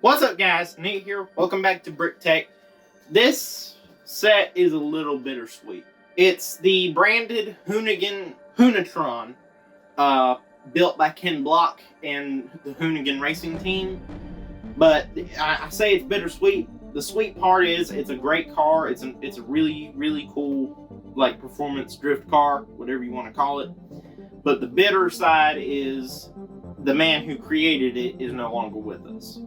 What's up, guys? Nate here. Welcome back to Brick Tech. This set is a little bittersweet. It's the branded HOONITRON, built by Ken Block and the Hoonigan racing team. But I say it's bittersweet. The sweet part is it's a great car. It's a really, really cool, like, performance drift car, whatever you want to call it. But the bitter side is the man who created it is no longer with us.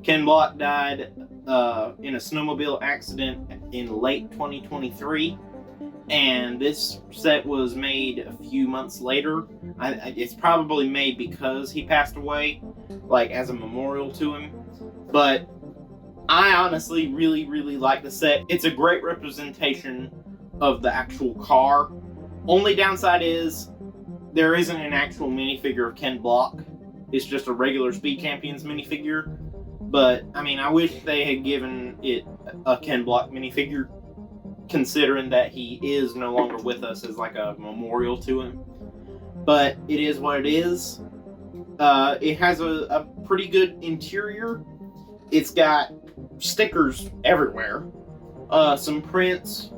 Ken Block died in a snowmobile accident in late 2023, and this set was made a few months later. It's probably made because he passed away, like as a memorial to him. But I honestly really, really like the set. It's a great representation of the actual car. Only downside is there isn't an actual minifigure of Ken Block. It's just a regular Speed Champions minifigure. But, I mean, I wish they had given it a Ken Block minifigure, considering that he is no longer with us as like a memorial to him. But it is what it is. It has a pretty good interior. It's got stickers everywhere, some prints,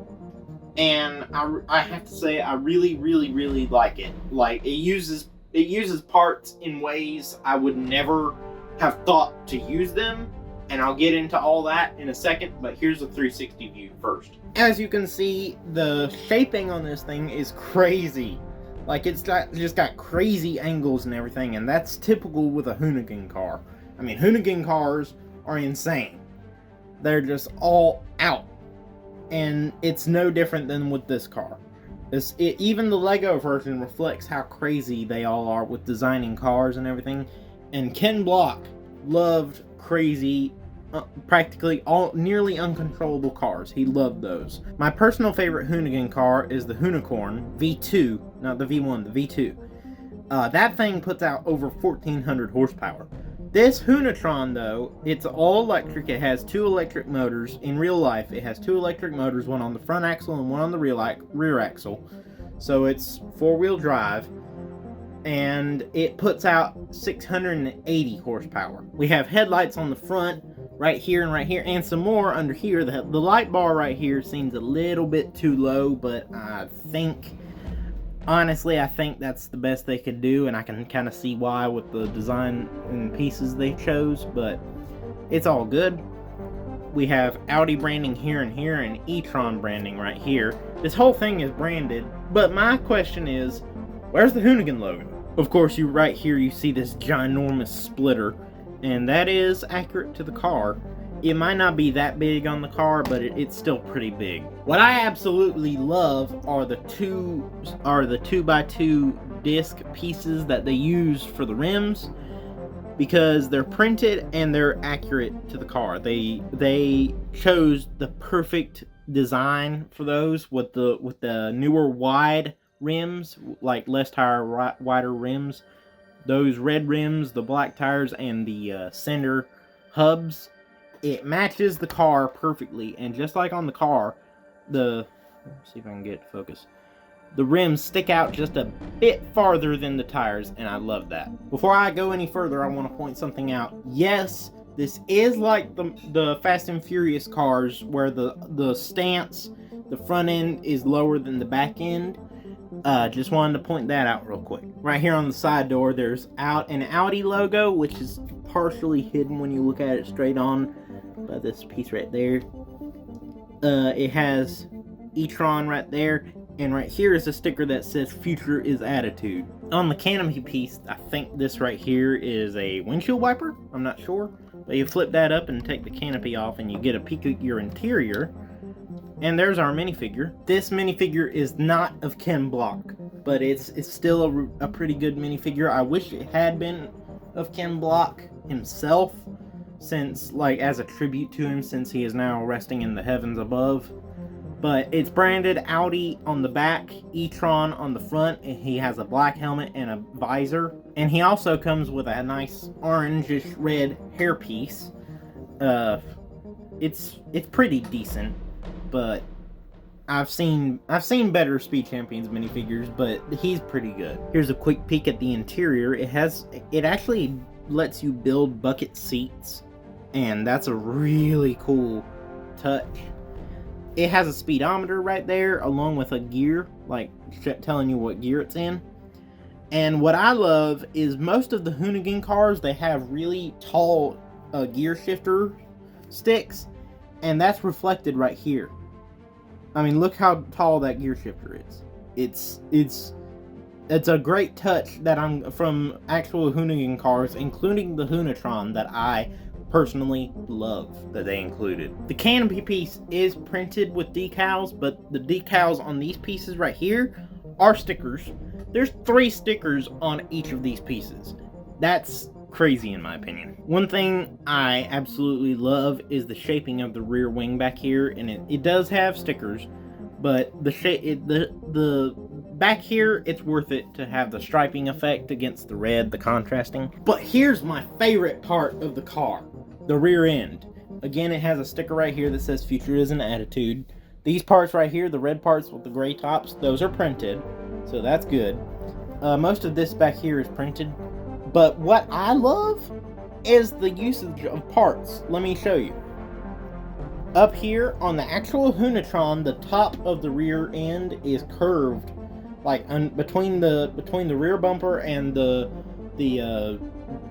and I have to say I really, really, really like it. Like, it uses parts in ways I would never have thought to use them, and I'll get into all that in a second, but here's the 360 view first. As you can see, the shaping on this thing is crazy. Like, it's just got crazy angles and everything, and that's typical with a Hoonigan car. I mean, Hoonigan cars are insane. They're just all out, and it's no different than with this car. Even the Lego version reflects how crazy they all are with designing cars and everything. And Ken Block loved crazy, practically nearly uncontrollable cars. He loved those. My personal favorite Hoonigan car is the HOONITRON V2, not the V1, the V2. That thing puts out over 1,400 horsepower. This HOONITRON, though, it's all electric. It has two electric motors. In real life, it has two electric motors, one on the front axle and one on the rear axle. So it's four-wheel drive. And it puts out 680 horsepower. We have headlights on the front, right here, and some more under here. The light bar right here seems a little bit too low, but honestly, I think that's the best they could do, and I can kind of see why with the design and pieces they chose, but it's all good. We have Audi branding here, and e-tron branding right here. This whole thing is branded, but my question is, where's the Hoonigan logo? Of course, right here you see this ginormous splitter, and that is accurate to the car. It might not be that big on the car, but it's still pretty big. What I absolutely love are the 2x2 disc pieces that they use for the rims, because they're printed and they're accurate to the car. They chose the perfect design for those with the newer wide rims, like less tire, wider rims. Those red rims, the black tires, and the center hubs. It matches the car perfectly, and just like on the car, let's see if I can get focus. The rims stick out just a bit farther than the tires, and I love that. Before I go any further, I want to point something out. Yes, this is like the Fast and Furious cars, where the stance, the front end is lower than the back end. Just wanted to point that out real quick. Right here on the side door, there's an Audi logo, which is partially hidden when you look at it straight on by this piece right there. It has e-tron right there, and right here is a sticker that says "Future is Attitude." On the canopy piece, I think this right here is a windshield wiper. I'm not sure, but you flip that up and take the canopy off, and you get a peek at your interior. And there's our minifigure. This minifigure is not of Ken Block, but it's still a pretty good minifigure. I wish it had been of Ken Block himself, since, like, as a tribute to him, since he is now resting in the heavens above. But it's branded Audi on the back, e-tron on the front, and he has a black helmet and a visor. And he also comes with a nice orangish red hairpiece. It's pretty decent. But I've seen better Speed Champions minifigures, but he's pretty good. Here's a quick peek at the interior. It actually lets you build bucket seats and that's a really cool touch. It has a speedometer right there, along with a gear, like telling you what gear it's in. And what I love is most of the Hoonigan cars, they have really tall gear shifter sticks, and that's reflected right here. I mean, look how tall that gear shifter is. It's a great touch that I'm from actual Hoonigan cars, including the HOONITRON, that I personally love that they included. The canopy piece is printed with decals, but the decals on these pieces right here are stickers. There's 3 stickers on each of these pieces. That's crazy in my opinion. One thing I absolutely love is the shaping of the rear wing back here, and it does have stickers, but the back here, it's worth it to have the striping effect against the red, the contrasting. But here's my favorite part of the car, the rear end. Again, it has a sticker right here that says "Future is an Attitude." These parts right here, the red parts with the gray tops, those are printed, so that's good. Most of this back here is printed, but what I love is the usage of parts. Let me show you. Up here on the actual HOONITRON, the top of the rear end is curved, like between the rear bumper and the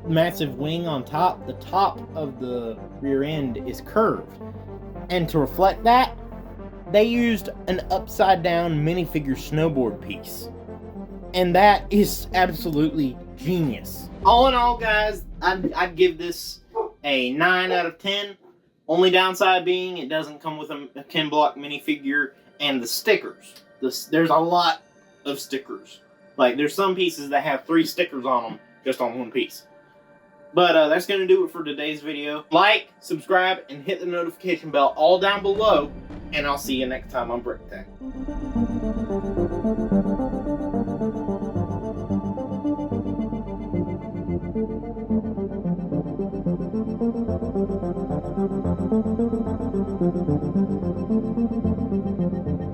massive wing on top. The top of the rear end is curved, and to reflect that, they used an upside down minifigure snowboard piece, and that is absolutely genius. All in all, guys, I'd give this a 9 out of 10. Only downside being it doesn't come with a Ken Block minifigure and the stickers. There's a lot of stickers. Like, there's some pieces that have 3 stickers on them just on one piece. But that's going to do it for today's video. Like, subscribe, and hit the notification bell all down below. And I'll see you next time on Brick Tech.